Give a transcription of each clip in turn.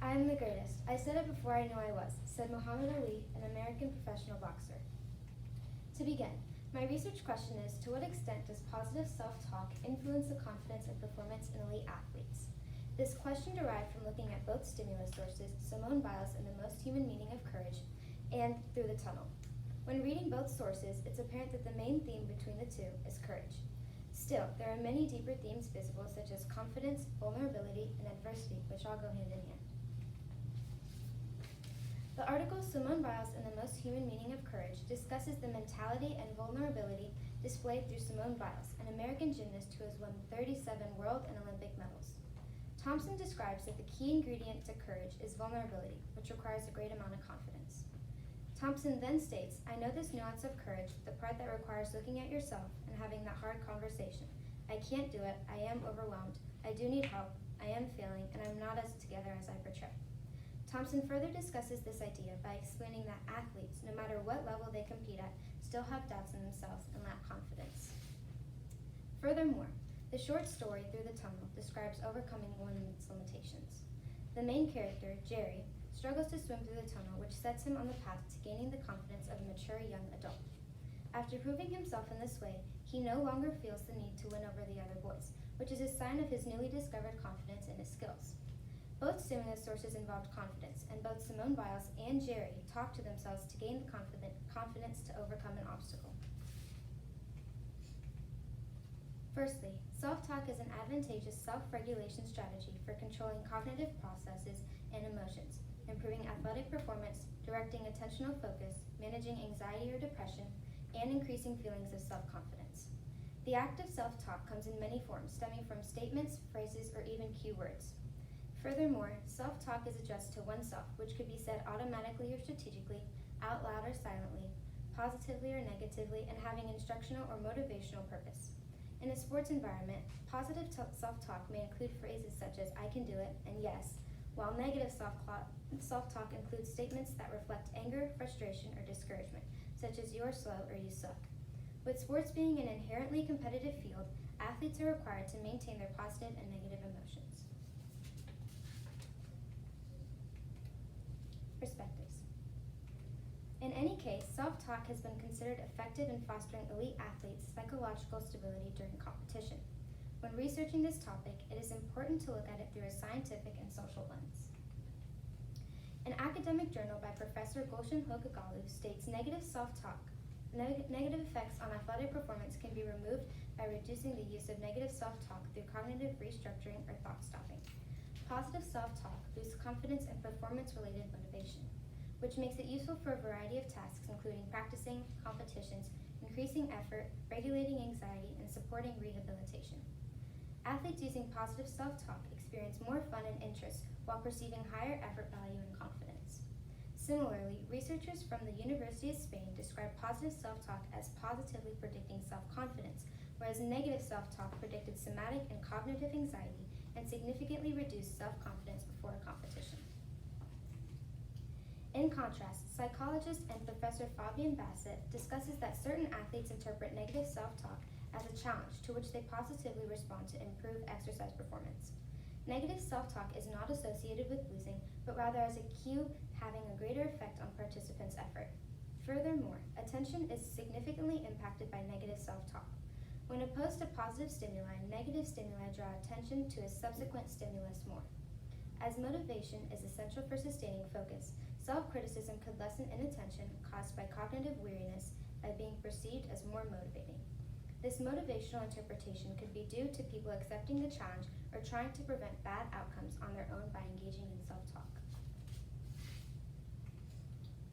I am the greatest. I said it before I knew I was, said Muhammad Ali, an American professional boxer. To begin, my research question is, to what extent does positive self-talk influence the confidence and performance in elite athletes? This question derived from looking at both stimulus sources, Simone Biles and The Most Human Meaning of Courage, and Through the Tunnel. When reading both sources, it's apparent that the main theme between the two is courage. Still, there are many deeper themes visible, such as confidence, vulnerability, and adversity, which all go hand in hand. The article Simone Biles and the Most Human Meaning of Courage discusses the mentality and vulnerability displayed through Simone Biles, an American gymnast who has won 37 world and Olympic medals. Thompson describes that the key ingredient to courage is vulnerability, which requires a great amount of confidence. Thompson then states, I know this nuance of courage, the part that requires looking at yourself and having that hard conversation. I can't do it, I am overwhelmed, I do need help, I am failing, and I'm not as together as I portray. Thompson further discusses this idea by explaining that athletes, no matter what level they compete at, still have doubts in themselves and lack confidence. Furthermore, the short story Through the Tunnel describes overcoming one's limitations. The main character, Jerry, struggles to swim through the tunnel, which sets him on the path to gaining the confidence of a mature young adult. After proving himself in this way, he no longer feels the need to win over the other boys, which is a sign of his newly discovered confidence in his skills. Both stimulus sources involved confidence, and both Simone Biles and Jerry talked to themselves to gain the confidence to overcome an obstacle. Firstly, self-talk is an advantageous self-regulation strategy for controlling cognitive processes and emotions, improving athletic performance, directing attentional focus, managing anxiety or depression, and increasing feelings of self-confidence. The act of self-talk comes in many forms, stemming from statements, phrases, or even cue words. Furthermore, self-talk is addressed to oneself, which could be said automatically or strategically, out loud or silently, positively or negatively, and having instructional or motivational purpose. In a sports environment, positive self-talk may include phrases such as I can do it and yes, while negative self-talk includes statements that reflect anger, frustration, or discouragement, such as you're slow or you suck. With sports being an inherently competitive field, athletes are required to maintain their positive and negative emotions. Perspectives. In any case, self-talk has been considered effective in fostering elite athletes' psychological stability during competition. When researching this topic, it is important to look at it through a scientific and social lens. An academic journal by Professor Gulshan Hogagalu states negative effects on athletic performance can be removed by reducing the use of negative self-talk through cognitive restructuring or thought stopping. Positive self-talk boosts confidence and performance-related motivation, which makes it useful for a variety of tasks including practicing, competitions, increasing effort, regulating anxiety, and supporting rehabilitation. Athletes using positive self-talk experience more fun and interest while perceiving higher effort value and confidence. Similarly, researchers from the University of Spain describe positive self-talk as positively predicting self-confidence, whereas negative self-talk predicted somatic and cognitive anxiety and significantly reduced self-confidence before a competition. In contrast, psychologist and Professor Fabian Bassett discusses that certain athletes interpret negative self-talk as a challenge to which they positively respond to improve exercise performance. Negative self-talk is not associated with losing, but rather as a cue having a greater effect on participants' effort. Furthermore, attention is significantly impacted by negative self-talk. When opposed to positive stimuli, negative stimuli draw attention to a subsequent stimulus more. As motivation is essential for sustaining focus, self-criticism could lessen inattention caused by cognitive weariness by being perceived as more motivating. This motivational interpretation could be due to people accepting the challenge or trying to prevent bad outcomes on their own by engaging in self-talk.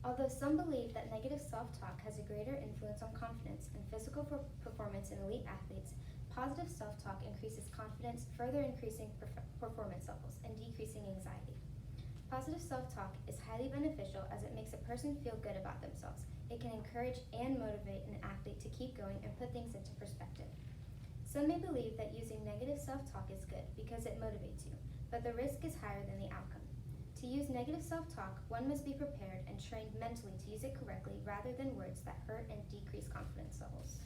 Although some believe that negative self-talk has a greater influence on confidence and physical performance in elite athletes, positive self-talk increases confidence, further increasing performance levels and decreasing anxiety. Positive self-talk is highly beneficial as it makes a person feel good about themselves. It can encourage and motivate an athlete to keep going and put things into perspective. Some may believe that using negative self-talk is good because it motivates you, but the risk is higher than the outcome. To use negative self-talk, one must be prepared and trained mentally to use it correctly rather than words that hurt and decrease confidence levels.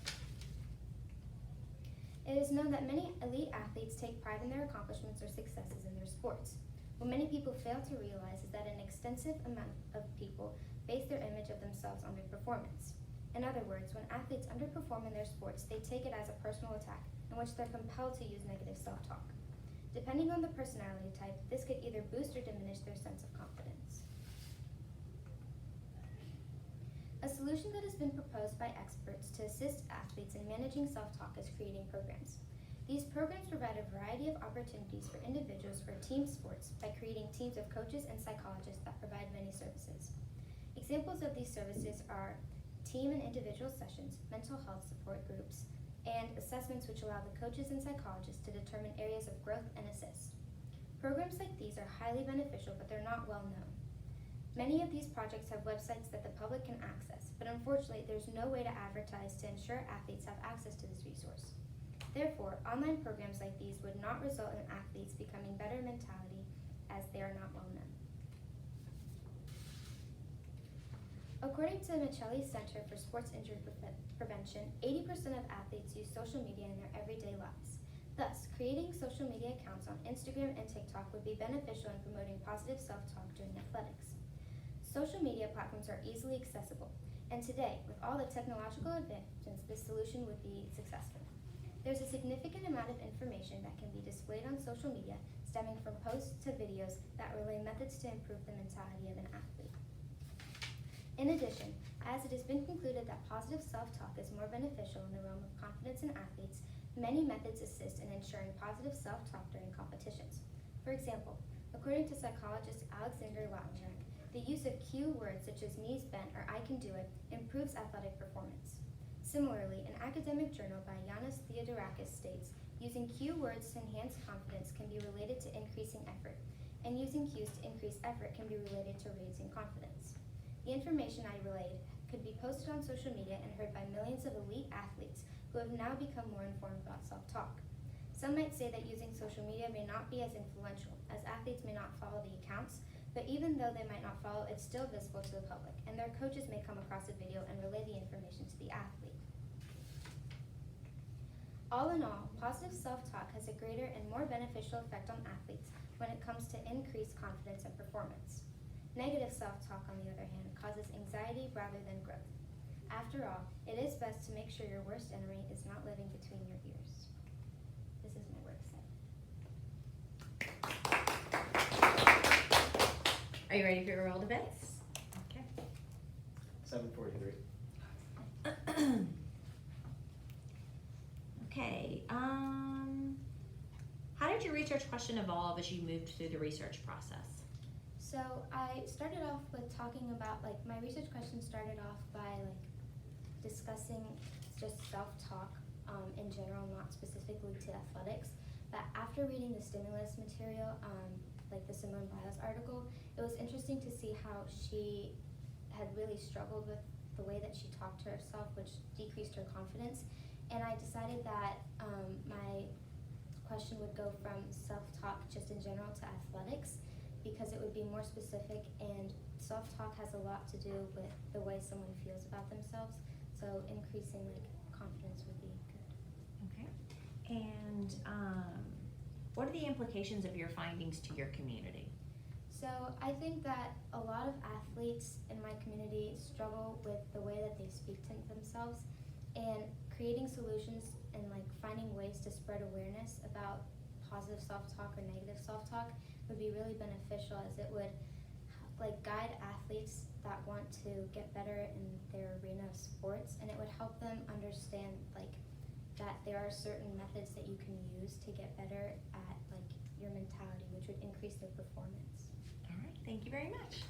It is known that many elite athletes take pride in their accomplishments or successes in their sports. What many people fail to realize is that an extensive amount of people base their image of themselves on their performance. In other words, when athletes underperform in their sports, they take it as a personal attack in which they're compelled to use negative self-talk. Depending on the personality type, this could either boost or diminish their sense of confidence. A solution that has been proposed by experts to assist athletes in managing self-talk is creating programs. These programs provide a variety of opportunities for individuals or team sports by creating teams of coaches and psychologists that provide many services. Examples of these services are team and individual sessions, mental health support groups, and assessments which allow the coaches and psychologists to determine areas of growth and assist. Programs like these are highly beneficial, but they're not well known. Many of these projects have websites that the public can access, but unfortunately there's no way to advertise to ensure athletes have access to this resource. Therefore, online programs like these would not result in athletes becoming better mentality as they are not well known. According to the Michelli Center for Sports Injury Prevention, 80% of athletes use social media in their everyday lives. Thus, creating social media accounts on Instagram and TikTok would be beneficial in promoting positive self-talk during athletics. Social media platforms are easily accessible, and today, with all the technological advancements, this solution would be successful. There's a significant amount of information that can be displayed on social media, stemming from posts to videos that relay methods to improve the mentality of an athlete. In addition, as it has been concluded that positive self-talk is more beneficial in the realm of confidence in athletes, many methods assist in ensuring positive self-talk during competitions. For example, according to psychologist Alexander Lattenberg, the use of cue words such as knees bent or I can do it improves athletic performance. Similarly, an academic journal by Yanis Theodorakis states, using cue words to enhance confidence can be related to increasing effort, and using cues to increase effort can be related to raising confidence. The information I relayed could be posted on social media and heard by millions of elite athletes who have now become more informed about self-talk. Some might say that using social media may not be as influential, as athletes may not follow the accounts, but even though they might not follow, it's still visible to the public, and their coaches may come across a video and relay the information to the athlete. All in all, positive self-talk has a greater and more beneficial effect on athletes when it comes to increased confidence and performance. Negative self-talk, on the other hand, causes anxiety rather than growth. After all, it is best to make sure your worst enemy is not living between your ears. This is my work set. Are you ready for your roll to base? Okay. 7:43. Okay. How did your research question evolve as you moved through the research process? So I started off with talking about, my research question started off by, discussing just self-talk in general, not specifically to athletics. But after reading the stimulus material, like the Simone Biles article, it was interesting to see how she had really struggled with the way that she talked to herself, which decreased her confidence. And I decided that my question would go from self-talk just in general to athletics, because it would be more specific, and self-talk has a lot to do with the way someone feels about themselves. So increasing confidence would be good. Okay. And what are the implications of your findings to your community? So I think that a lot of athletes in my community struggle with the way that they speak to themselves, and creating solutions and finding ways to spread awareness about positive self-talk or negative self-talk would be really beneficial, as it would guide athletes that want to get better in their arena of sports, and it would help them understand that there are certain methods that you can use to get better at your mentality, which would increase their performance. All right, thank you very much.